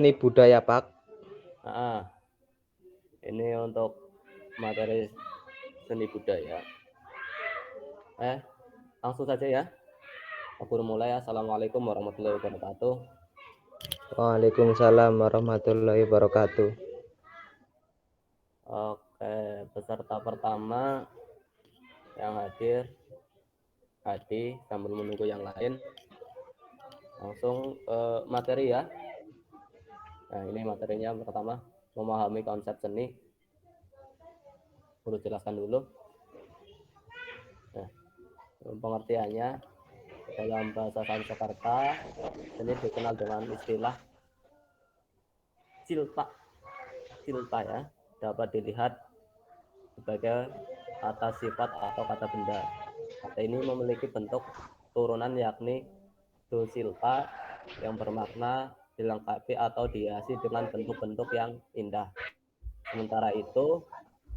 Seni budaya, Pak. Nah, ini untuk materi seni budaya. Langsung saja ya. Aku mulai. Assalamualaikum warahmatullahi wabarakatuh. Waalaikumsalam warahmatullahi wabarakatuh. Oke, peserta pertama yang hadir Hadi, sambil menunggu yang lain. Langsung materi ya. Nah, ini materinya pertama, memahami konsep seni. Perlu jelaskan dulu. Nah, pengertiannya dalam bahasa Sanskerta, seni dikenal dengan istilah cilta. Cilta ya, dapat dilihat sebagai kata sifat atau kata benda. Kata ini memiliki bentuk turunan yakni dosilta yang bermakna dilengkapi atau dihiasi dengan bentuk-bentuk yang indah. Sementara itu,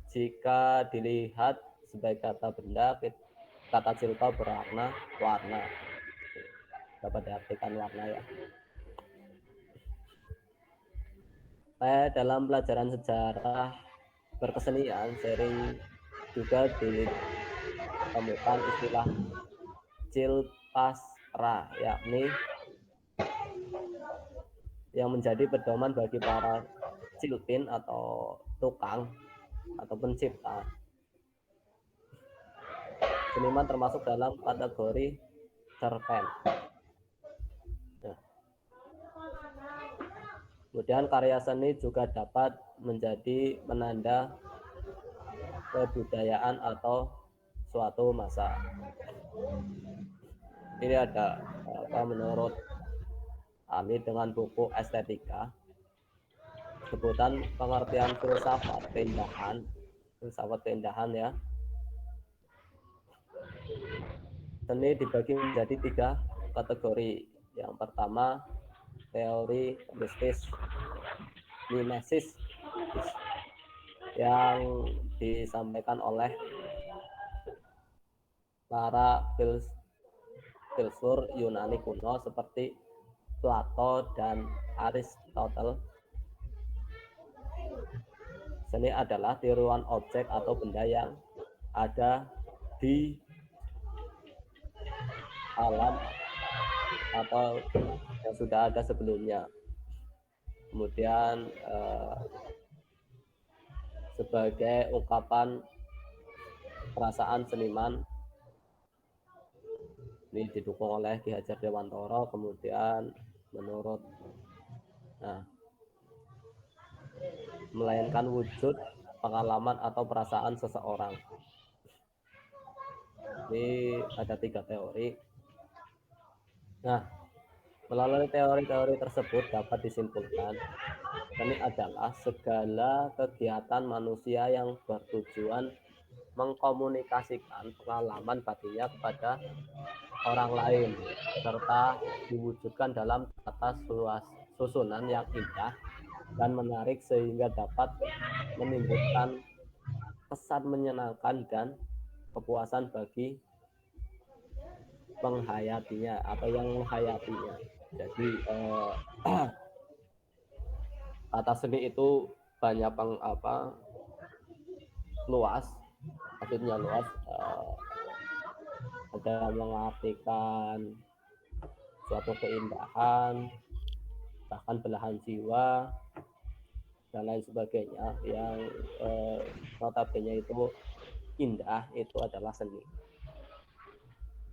jika dilihat sebagai kata benda, kata silpa bermakna warna. Dapat diartikan warna ya. Dalam pelajaran sejarah berkesenian sering juga ditemukan istilah cilpasra, yakni yang menjadi pedoman bagi para cilpin atau tukang atau pencipta. Seniman termasuk dalam kategori cerpen. Nah, kemudian karya seni juga dapat menjadi penanda kebudayaan atau suatu masa. Ini ada menurut ahli dengan buku estetika, sebutan pengertian filsafat keindahan ya. Seni dibagi menjadi 3 kategori. Yang pertama, teori mimesis yang disampaikan oleh para filsuf Yunani kuno seperti Plato dan Aristoteles. Seni adalah tiruan objek atau benda yang ada di alam atau yang sudah ada sebelumnya. Kemudian sebagai ungkapan perasaan seniman, ini didukung oleh Ki Hajar Dewantara. Kemudian menurut melainkan wujud, pengalaman atau perasaan seseorang. Ini ada 3 teori. Nah, melalui teori-teori tersebut dapat disimpulkan seni adalah segala kegiatan manusia yang bertujuan mengkomunikasikan pengalaman batinnya kepada orang lain, serta diwujudkan dalam tata susunan yang indah dan menarik sehingga dapat menimbulkan kesan menyenangkan dan kepuasan bagi penghayatinya atau yang menghayatinya. Jadi kata seni itu banyak luas, maksudnya luas. Ada mengartikan suatu keindahan, bahkan belahan jiwa dan lain sebagainya. Yang notabene itu indah, itu adalah seni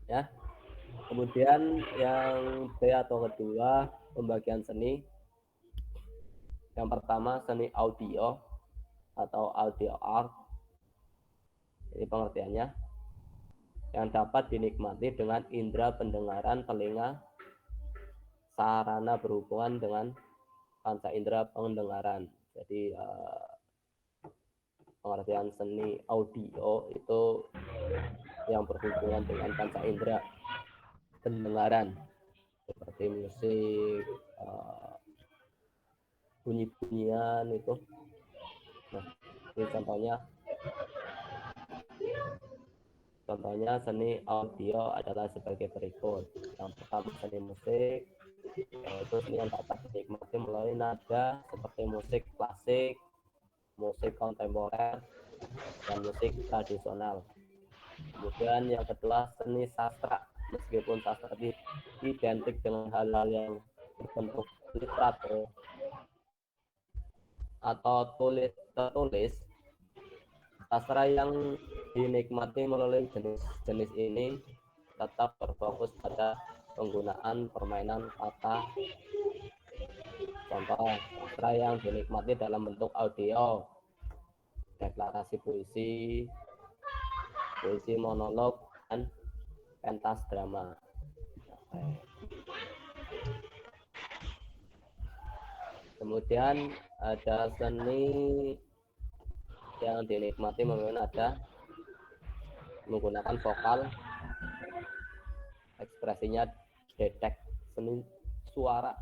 ya. Kemudian yang B atau kedua, pembagian seni. Yang pertama, seni audio atau audio art. Ini pengertiannya, yang dapat dinikmati dengan indera pendengaran, telinga, sarana berhubungan dengan panca indera pendengaran. Jadi pengertian seni audio itu yang berhubungan dengan panca indera pendengaran, seperti musik, bunyi-bunyian itu. Nah, ini contohnya seni audio adalah sebagai berikut. Yang pertama, seni musik, yaitu seni yang dapat dinikmati melalui nada seperti musik klasik, musik kontemporer, dan musik tradisional. Kemudian yang kedua, seni sastra. Meskipun sastra identik dengan hal-hal yang berbentuk literatur atau tertulis, sastra yang dinikmati melalui jenis-jenis ini tetap berfokus pada penggunaan permainan kata. Contoh, sastra yang dinikmati dalam bentuk audio, deklarasi puisi, puisi monolog, dan pentas drama. Kemudian ada seni yang dinikmati menggunakan vokal, ekspresinya dedek, seni suara.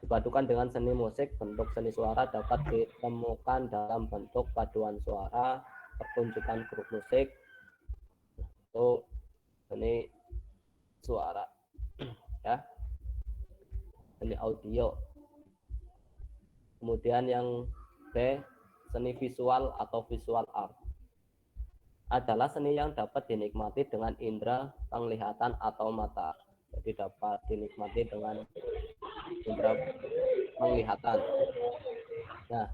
Dipadukan dengan seni musik, bentuk seni suara dapat ditemukan dalam bentuk paduan suara, pertunjukan grup musik, itu seni suara, ya, seni audio. Kemudian yang B, seni visual atau visual art adalah seni yang dapat dinikmati dengan indera penglihatan atau mata. Jadi dapat dinikmati dengan indera penglihatan. Nah,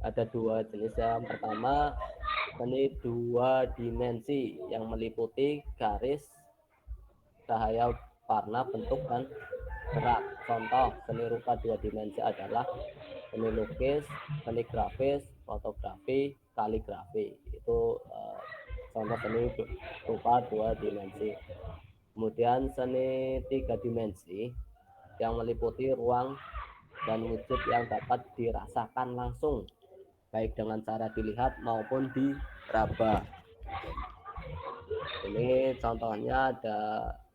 ada dua jenis. Yang pertama, seni dua dimensi yang meliputi garis, cahaya, warna, bentuk, dan gerak. Contoh seni rupa dua dimensi adalah seni lukis, seni grafis, fotografi, kaligrafi. Itu contoh seni rupa dua dimensi. Kemudian seni tiga dimensi yang meliputi ruang dan wujud yang dapat dirasakan langsung, baik dengan cara dilihat maupun diraba. Ini contohnya ada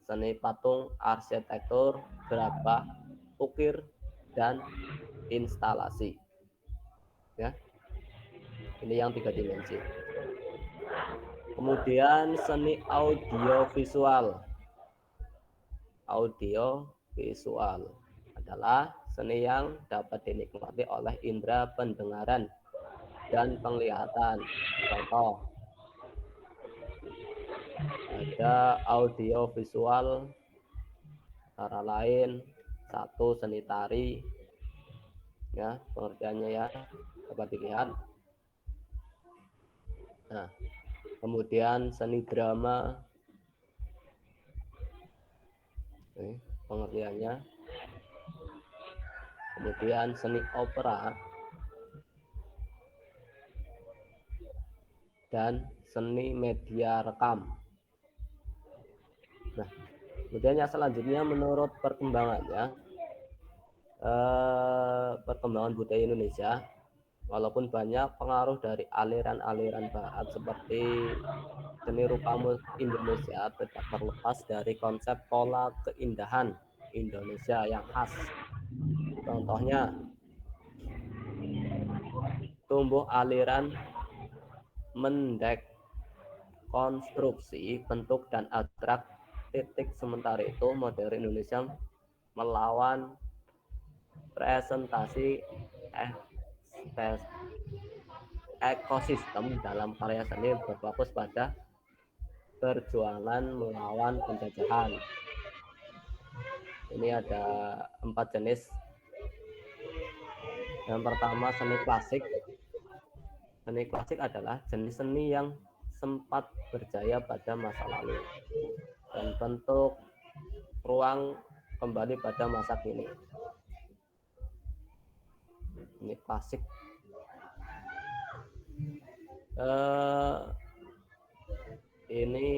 seni patung, arsitektur, gerabah, ukir, dan instalasi. Ya, ini yang tiga dimensi. Kemudian seni audiovisual. Audiovisual adalah seni yang dapat dinikmati oleh indera pendengaran dan penglihatan. Contoh, ada audiovisual antara lain satu seni tari, ya, pengertiannya ya dapat dilihat. Nah, kemudian seni drama, pengertiannya. Kemudian seni opera dan seni media rekam. Nah, kemudian yang selanjutnya menurut perkembangannya, perkembangan budaya Indonesia, walaupun banyak pengaruh dari aliran-aliran barat seperti seni rupa Indonesia, tidak terlepas dari konsep pola keindahan Indonesia yang khas. Contohnya, tumbuh aliran mendekonstruksi bentuk dan abstrak titik, sementara itu modern Indonesia melawan presentasi ekosistem dalam karya seni berfokus pada perjuangan melawan penjajahan. Ini ada 4 jenis. Yang pertama, seni klasik. Seni klasik adalah jenis seni yang sempat berjaya pada masa lalu dan bentuk ruang kembali pada masa kini. Ini klasik. Ini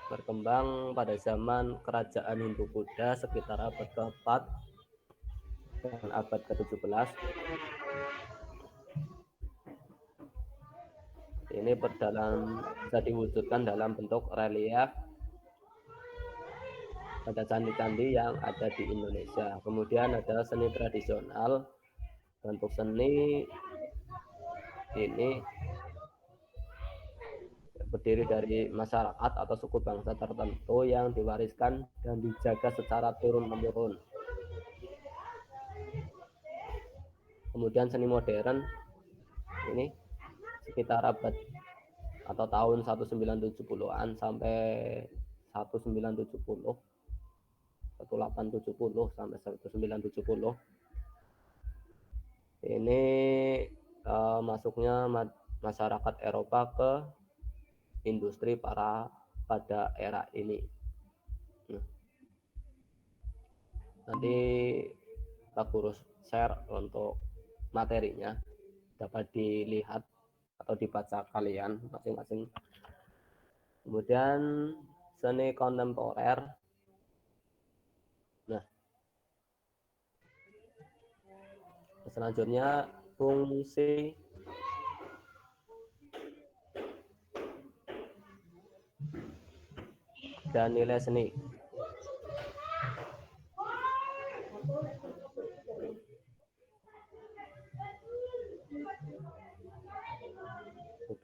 berkembang pada zaman kerajaan Hindu-Buddha sekitar abad ke-4 dan abad ke-17. Ini bisa diwujudkan dalam bentuk relief pada candi-candi yang ada di Indonesia. Kemudian ada seni tradisional. Bentuk seni ini berdiri dari masyarakat atau suku bangsa tertentu yang diwariskan dan dijaga secara turun-temurun. Kemudian seni modern ini sekitar abad atau tahun 1970-an sampai 1970, 1870 sampai 1970 ini masuknya masyarakat Eropa ke industri pada era ini. Nanti Pak Guru share untuk materinya, dapat dilihat atau dibaca kalian masing-masing. Kemudian seni kontemporer. Nah, selanjutnya fungsi dan nilai seni.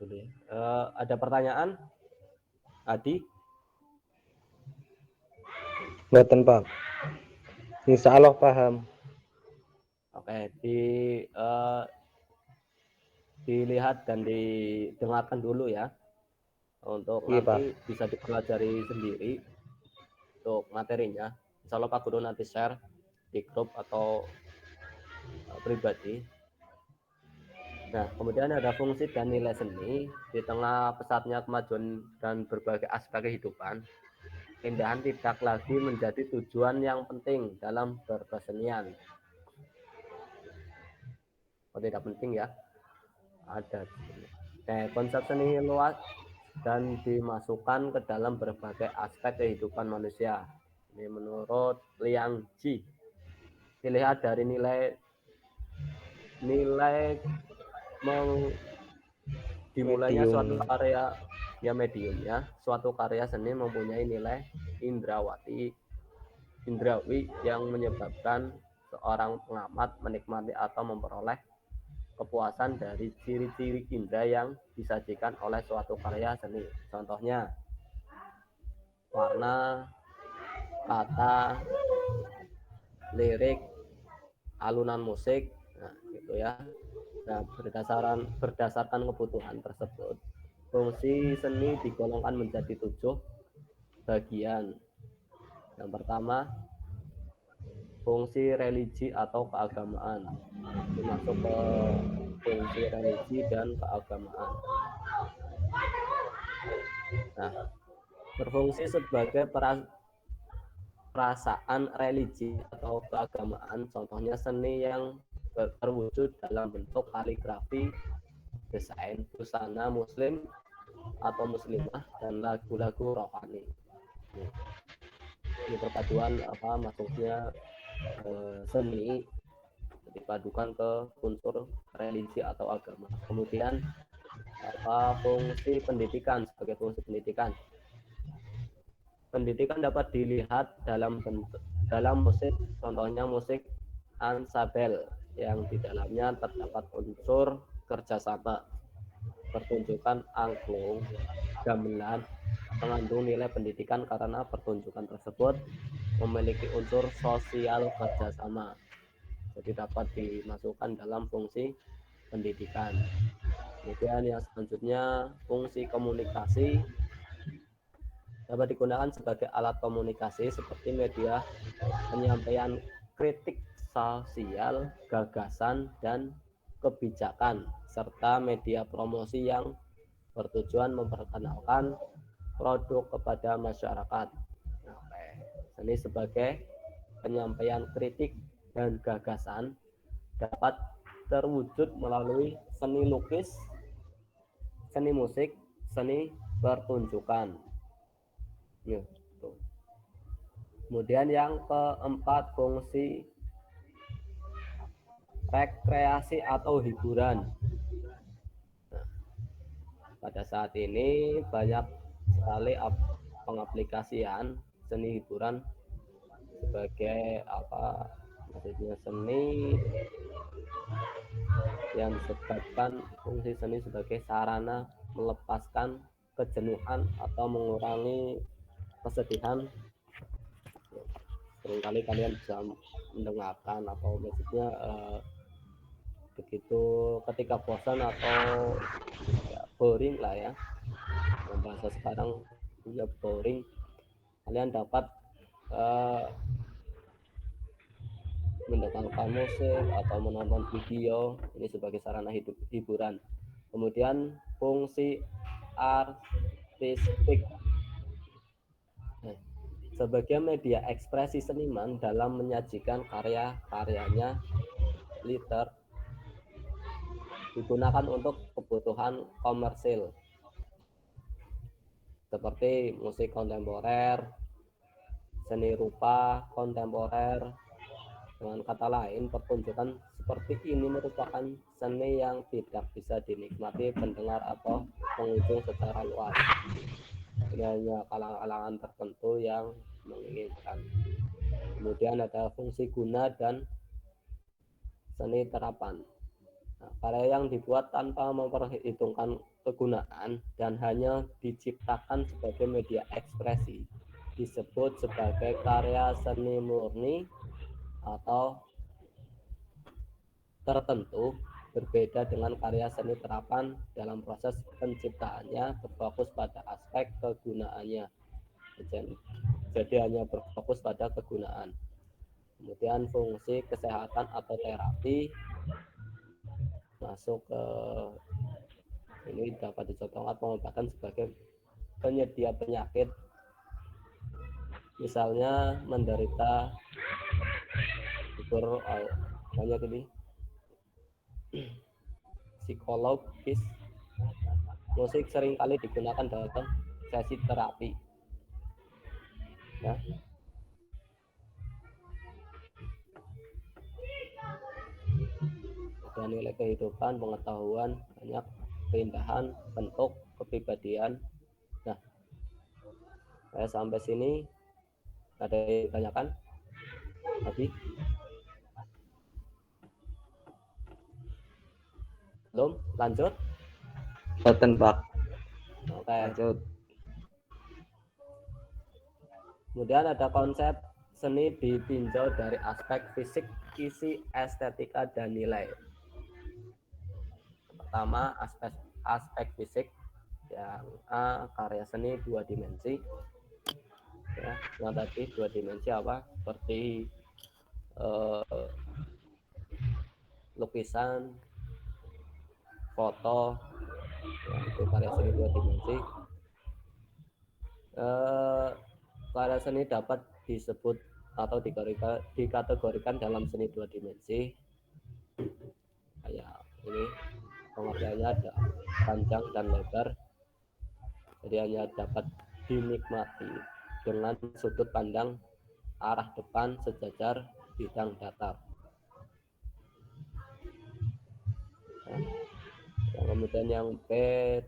Dulu ya. Ada pertanyaan? Adi? Mboten, Pak. Insya Allah paham. Oke, dilihat dan didengarkan dulu ya. Untuk Iya, nanti Pak. bisa dipelajari sendiri untuk materinya. Insya Allah Pak Guru nanti share di grup atau pribadi. Nah, kemudian ada fungsi dan nilai seni. Di tengah pesatnya kemajuan dan berbagai aspek kehidupan, keindahan tidak lagi menjadi tujuan yang penting dalam berkesenian. Oh, tidak penting ya. Ada. Nah, konsep seni luas dan dimasukkan ke dalam berbagai aspek kehidupan manusia. Ini menurut Liang Ji. Dilihat dari nilai dimulainya suatu karya ya medium ya. Suatu karya seni mempunyai nilai indrawi yang menyebabkan seorang pengamat menikmati atau memperoleh kepuasan dari ciri-ciri indera yang disajikan oleh suatu karya seni. Contohnya warna, kata, lirik, alunan musik, nah gitu ya. Nah, berdasarkan kebutuhan tersebut, fungsi seni digolongkan menjadi 7 bagian. Yang pertama, fungsi religi atau keagamaan. Masuk ke fungsi religi dan keagamaan. Nah, berfungsi sebagai perasaan religi atau keagamaan, contohnya seni yang terwujud dalam bentuk kaligrafi, desain busana muslim atau muslimah, dan lagu-lagu rohani. Ini perpaduan masuknya seni dipadukan ke unsur religi atau agama. Kemudian fungsi pendidikan sebagai fungsi pendidikan. Pendidikan dapat dilihat dalam musik, contohnya musik ansabel yang di dalamnya terdapat unsur kerjasama, pertunjukan angklung, gamelan mengandung nilai pendidikan karena pertunjukan tersebut memiliki unsur sosial kerjasama, jadi dapat dimasukkan dalam fungsi pendidikan. Kemudian yang selanjutnya fungsi komunikasi dapat digunakan sebagai alat komunikasi seperti media penyampaian kritik sosial, gagasan, dan kebijakan, serta media promosi yang bertujuan memperkenalkan produk kepada masyarakat. Seni sebagai penyampaian kritik dan gagasan dapat terwujud melalui seni lukis, seni musik, seni pertunjukan. Kemudian yang keempat, fungsi rekreasi atau hiburan. Nah, pada saat ini banyak sekali pengaplikasian seni hiburan sebagai maksudnya seni yang disebabkan fungsi seni sebagai sarana melepaskan kejenuhan atau mengurangi kesedihan. Seringkali kalian bisa mendengarkan atau maksudnya begitu ketika bosan atau ya, boring lah ya, bahasa sekarang punya boring, kalian dapat mendengarkan musik atau menonton video ini sebagai sarana hiburan. Kemudian fungsi artistik sebagai media ekspresi seniman dalam menyajikan karya-karyanya, liter digunakan untuk kebutuhan komersil seperti musik kontemporer, seni rupa kontemporer. Dengan kata lain, pertunjukan seperti ini merupakan seni yang tidak bisa dinikmati pendengar atau pengunjung secara luas. Ini hanya kalangan tertentu yang menginginkan. Kemudian ada fungsi guna dan seni terapan. Nah, karya yang dibuat tanpa memperhitungkan kegunaan dan hanya diciptakan sebagai media ekspresi disebut sebagai karya seni murni atau tertentu, berbeda dengan karya seni terapan. Dalam proses penciptaannya berfokus pada aspek kegunaannya, jadi hanya berfokus pada kegunaan. Kemudian fungsi kesehatan atau terapi masuk ke ini dapat dicontohkan pengobatan sebagai penyedia penyakit, misalnya menderita banyak ini psikologis. Musik seringkali digunakan dalam sesi terapi ya. Ada nilai kehidupan, pengetahuan, banyak keindahan, bentuk, kepribadian. Nah, saya sampai sini ada yang ditanyakan tadi? Belum? Lanjut? Boten Pak. Oke. Lanjut. Kemudian ada konsep seni ditinjau dari aspek fisik, isi, estetika, dan nilai. Pertama, aspek fisik. Yang A, karya seni 2 dimensi. Ya, yang tadi 2 dimensi apa? Seperti lukisan, foto, ya, itu karya seni 2 dimensi. Karya seni dapat disebut atau dikategorikan dalam seni 2 dimensi. Kayak ini pengertiannya ada panjang dan lebar, jadi hanya dapat dinikmati dengan sudut pandang arah depan, sejajar, bidang datar. Nah, kemudian yang B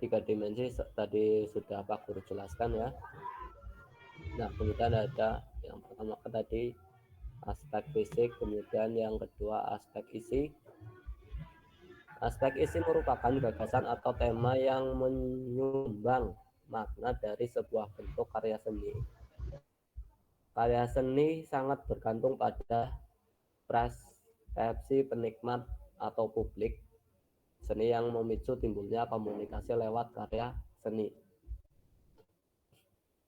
3 dimensi tadi sudah Pak Guru jelaskan ya. Nah, kemudian ada yang pertama tadi aspek fisik, kemudian yang kedua aspek isi. Aspek isi merupakan gagasan atau tema yang menyumbang makna dari sebuah bentuk karya seni. Karya seni sangat bergantung pada persepsi penikmat atau publik. Seni yang memicu timbulnya komunikasi lewat karya seni.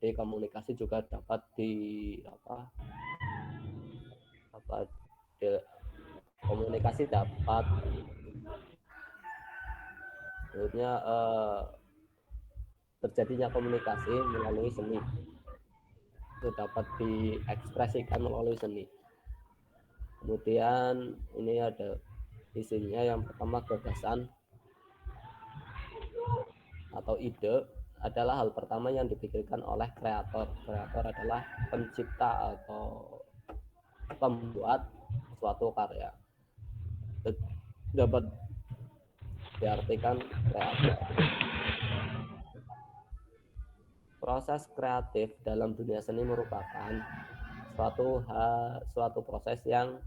Jadi komunikasi juga dapat komunikasi dapat sebenarnya terjadinya komunikasi melalui seni itu dapat diekspresikan melalui seni. Kemudian ini ada isinya, yang pertama gagasan atau ide adalah hal pertama yang dipikirkan oleh kreator. Kreator adalah pencipta atau pembuat suatu karya, dapat diartikan kreator. Proses kreatif dalam dunia seni merupakan suatu proses yang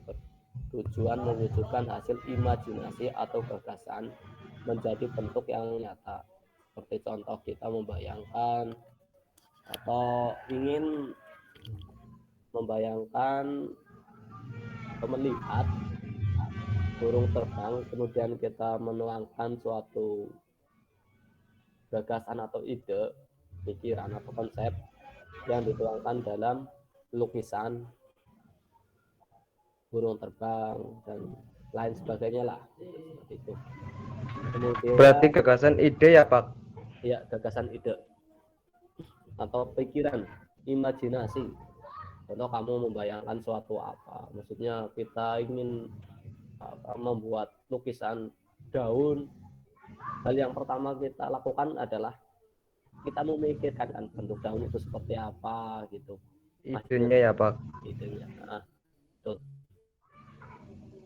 bertujuan mewujudkan hasil imajinasi atau gagasan menjadi bentuk yang nyata. Seperti contoh kita membayangkan atau ingin membayangkan atau melihat burung terbang, kemudian kita menuangkan suatu gagasan atau ide, pikiran atau konsep yang dituangkan dalam lukisan burung terbang dan lain sebagainya lah, seperti itu. Kemudian Berarti gagasan ide ya Pak? ya, gagasan ide atau pikiran, imajinasi. Contoh kamu membayangkan suatu apa, maksudnya kita ingin membuat lukisan daun. Hal yang pertama kita lakukan adalah kita memikirkan kan bentuk daun itu seperti apa gitu. Idenya ya Pak? Idenya. Nah, tuh.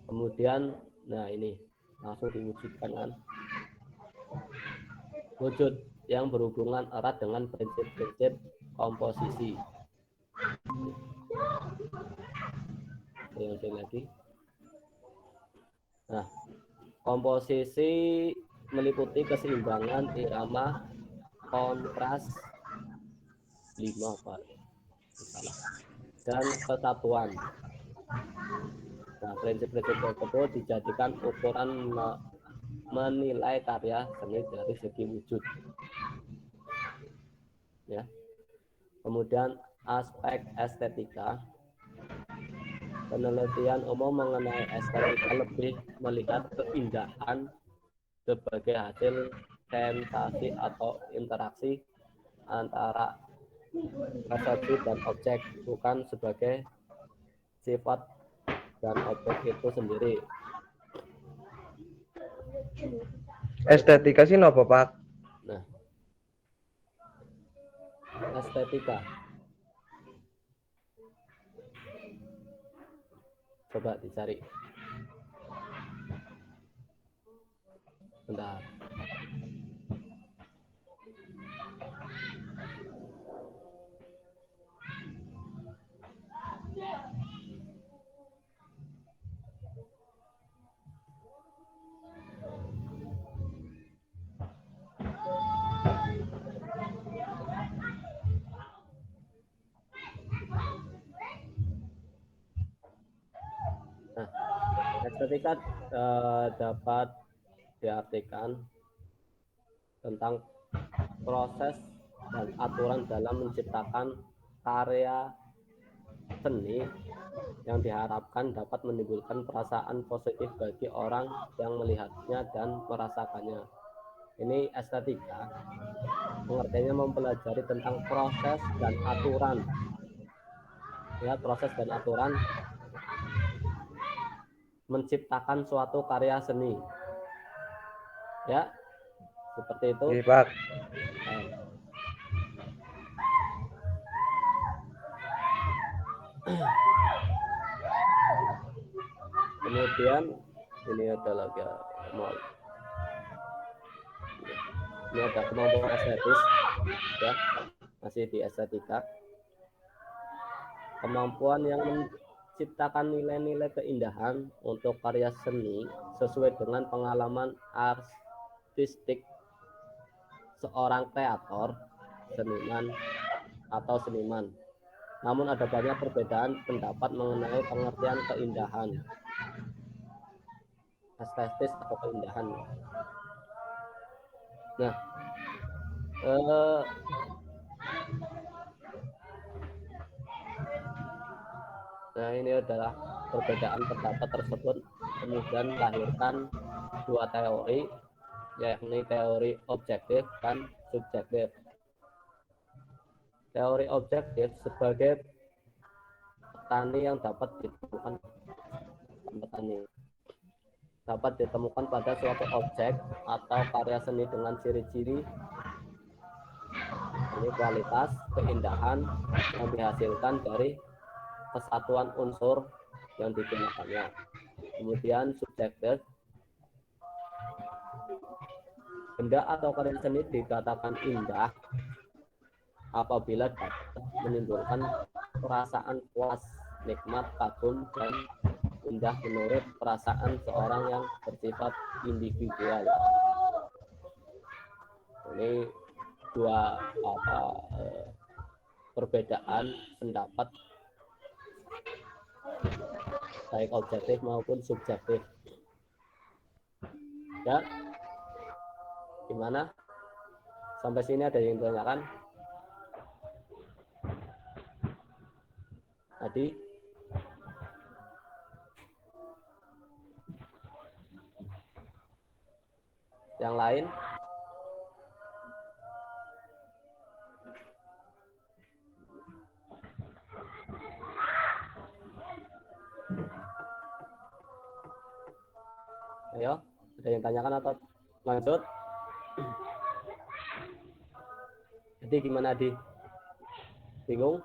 Kemudian, nah ini langsung diwujudkan kan. Wujud yang berhubungan erat dengan prinsip-prinsip komposisi. Yang lagi. Nah, komposisi meliputi keseimbangan irama, kontras, 5 Pak. Salah. Dan kesatuan. Nah, prinsip-prinsip tersebut dijadikan ukuran menilai karya seni dari segi wujud. Ya. Kemudian aspek estetika. Penelitian umum mengenai estetika lebih melihat keindahan sebagai hasil sensasi atau interaksi antara persepsi dan objek, bukan sebagai sifat dan objek itu sendiri. Estetika sih nopo Pak? Nah, estetika. Coba dicari. Bentar. Nah, estetika dapat diartikan tentang proses dan aturan dalam menciptakan karya seni yang diharapkan dapat menimbulkan perasaan positif bagi orang yang melihatnya dan merasakannya. Ini estetika. Pengertiannya mempelajari tentang proses dan aturan. Ya, proses dan aturan menciptakan suatu karya seni. Ya, seperti itu. Iya Pak. Kemudian ini ada lagi ini ada kemampuan estetis, ya, masih di estetika. Kemampuan yang menciptakan nilai-nilai keindahan untuk karya seni sesuai dengan pengalaman artistik seorang kreator, seniman, atau seniman. Namun ada banyak perbedaan pendapat mengenai pengertian keindahan, estetis atau keindahan. Nah, ini adalah perbedaan pendapat tersebut kemudian melahirkan dua teori, yakni teori objektif dan subjektif. Teori objektif sebagai petani yang dapat ditemukan pada suatu objek atau karya seni dengan ciri-ciri ini kualitas, keindahan yang dihasilkan dari kesatuan unsur yang digunakannya. Kemudian subjektif, benda atau karya seni dikatakan indah apabila dapat menimbulkan perasaan puas, nikmat, kagum, dan indah menurut perasaan seorang yang bersifat individual. Ini dua perbedaan pendapat baik objektif maupun subjektif. Ya, gimana? Sampai sini ada yang ditanyakan? Tadi yang lain? Ayo, ada yang tanyakan atau lanjut? Jadi gimana, Di? Bingung?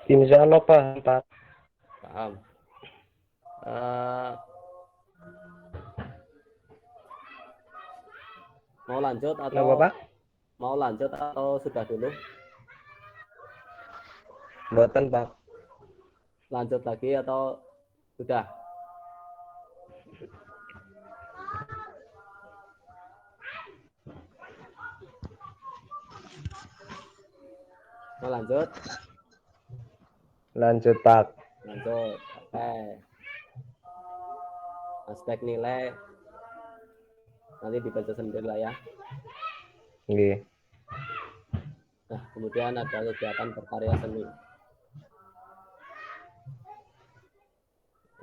Insya Allah paham, Pak. Paham. Mau lanjut atau Kenapa, Pak? mau lanjut atau sudah dulu? Buatan, Pak. Lanjut lagi atau sudah? Mau lanjut? Lanjut, Pak. Lanjut. Oke. Aspek nilai nanti dibaca sendiri lah ya. Nggih. Nah, kemudian ada kegiatan berkarya seni.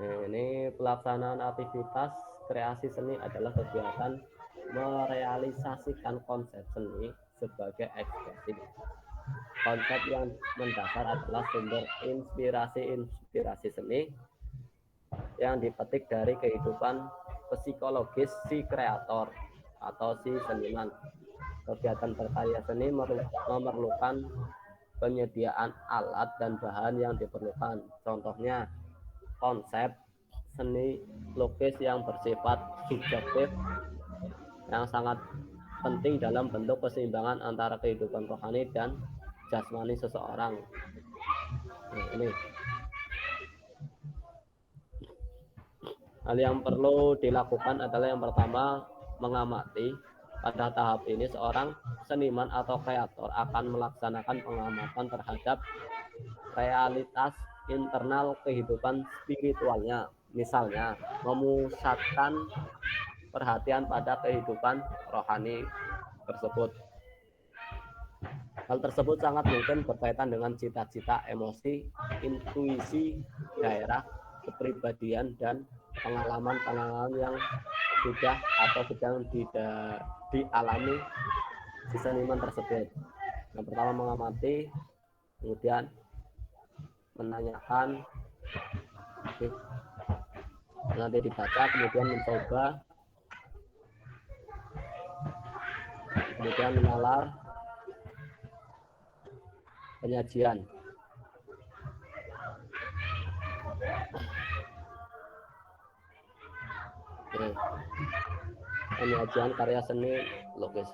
Ini pelaksanaan aktivitas kreasi seni adalah kegiatan merealisasikan konsep seni sebagai ekspresi. Konsep yang mendasar adalah sumber inspirasi seni yang dipetik dari kehidupan psikologis si kreator atau si seniman. Kegiatan berkarya seni memerlukan penyediaan alat dan bahan yang diperlukan. Contohnya, konsep seni lukis yang bersifat subjektif yang sangat penting dalam bentuk keseimbangan antara kehidupan rohani dan jasmani seseorang. Nah, ini hal yang perlu dilakukan adalah yang pertama, mengamati. Pada tahap ini seorang seniman atau kreator akan melaksanakan pengamatan terhadap realitas internal kehidupan spiritualnya. Misalnya, memusatkan perhatian pada kehidupan rohani tersebut. Hal tersebut sangat mungkin berkaitan dengan cita-cita, emosi, intuisi, gairah, kepribadian, dan pengalaman-pengalaman yang sudah atau sedang dialami si seniman tersebut. Yang pertama mengamati, kemudian menanyakan, nanti dibaca, kemudian mencoba, kemudian menalar, penyajian. Penyajian karya seni lukis.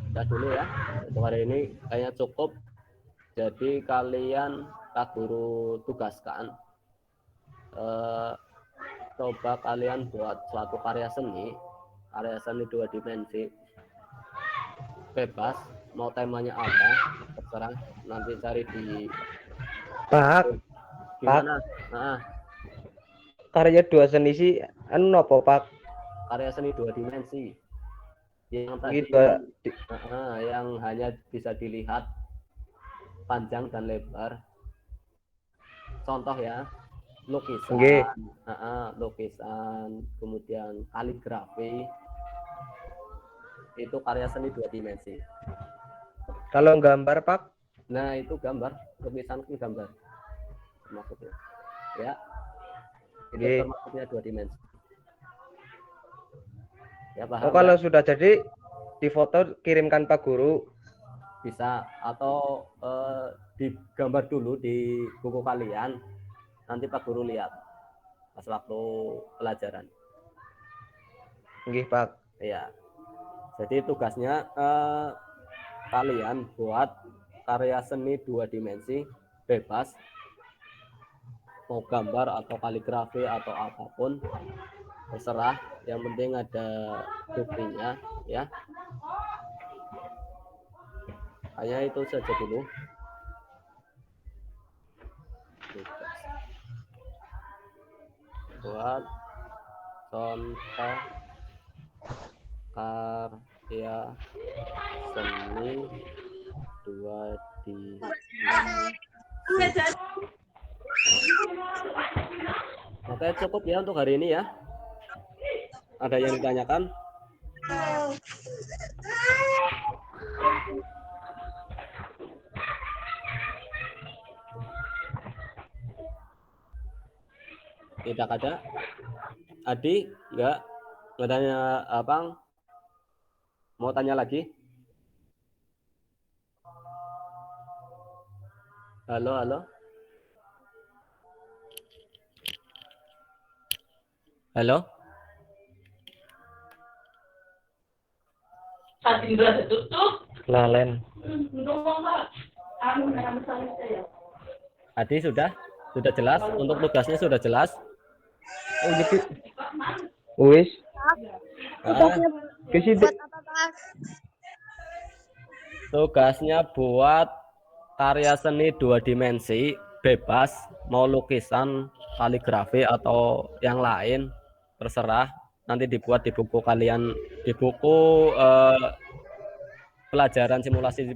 Udah dulu ya untuk hari ini, kayaknya cukup. Jadi kalian Kak Guru tugaskan coba kalian buat suatu karya seni 2 dimensi, bebas mau temanya apa terserah, nanti cari di Pak, gimana. Nah, karya dua seni sih anu nopo, Pak? karya seni 2 dimensi yang tadi Gitu. yang hanya bisa dilihat panjang dan lebar. Contoh ya, lukisan, lukisan, kemudian kaligrafi, itu karya seni 2 dimensi. Kalau gambar, Pak? Nah, itu gambar, lukisan itu gambar maksudnya. Ya, itu termasuknya 2 dimensi. Ya, paham? Kalau sudah jadi difoto kirimkan Pak Guru. Bisa, atau digambar dulu di buku kalian, nanti Pak Guru lihat pas waktu pelajaran. Nggih, Pak. Iya. Jadi tugasnya kalian buat karya seni 2 dimensi bebas mau gambar atau kaligrafi atau apapun terserah, yang penting ada buktinya ya. Hanya itu saja dulu. Tugas buat contoh karya seni 2 dimensi. Oke, cukup ya untuk hari ini ya. Ada yang ditanyakan? Tidak ada? Adi, enggak tanya Abang? Mau tanya lagi? Halo, halo. Halo? Lalen. Adi sudah? Sudah jelas? Untuk tugasnya sudah jelas? Oh gitu. Wis. Tugasnya Ke situ. buat apa, Pak? Tugasnya buat karya seni 2 dimensi bebas, mau lukisan, kaligrafi atau yang lain, terserah. Nanti dibuat di buku kalian, di buku pelajaran simulasi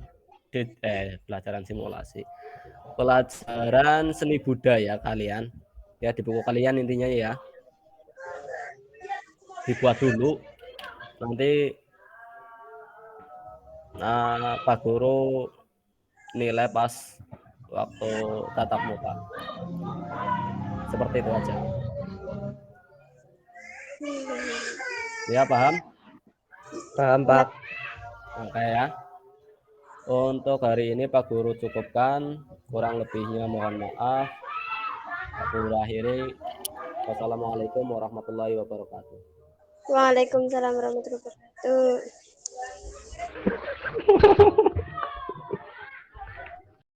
pelajaran seni budaya kalian ya, di buku kalian intinya ya. Dibuat dulu, nanti Pak Guru nilai pas waktu tatap muka. Seperti itu aja. Ya, paham? Paham, Pak. Oke ya. Untuk hari ini Pak Guru cukupkan, kurang lebihnya mohon maaf. Pak Guru akhiri. Wassalamualaikum warahmatullahi wabarakatuh. Waalaikumsalam warahmatullahi wabarakatuh.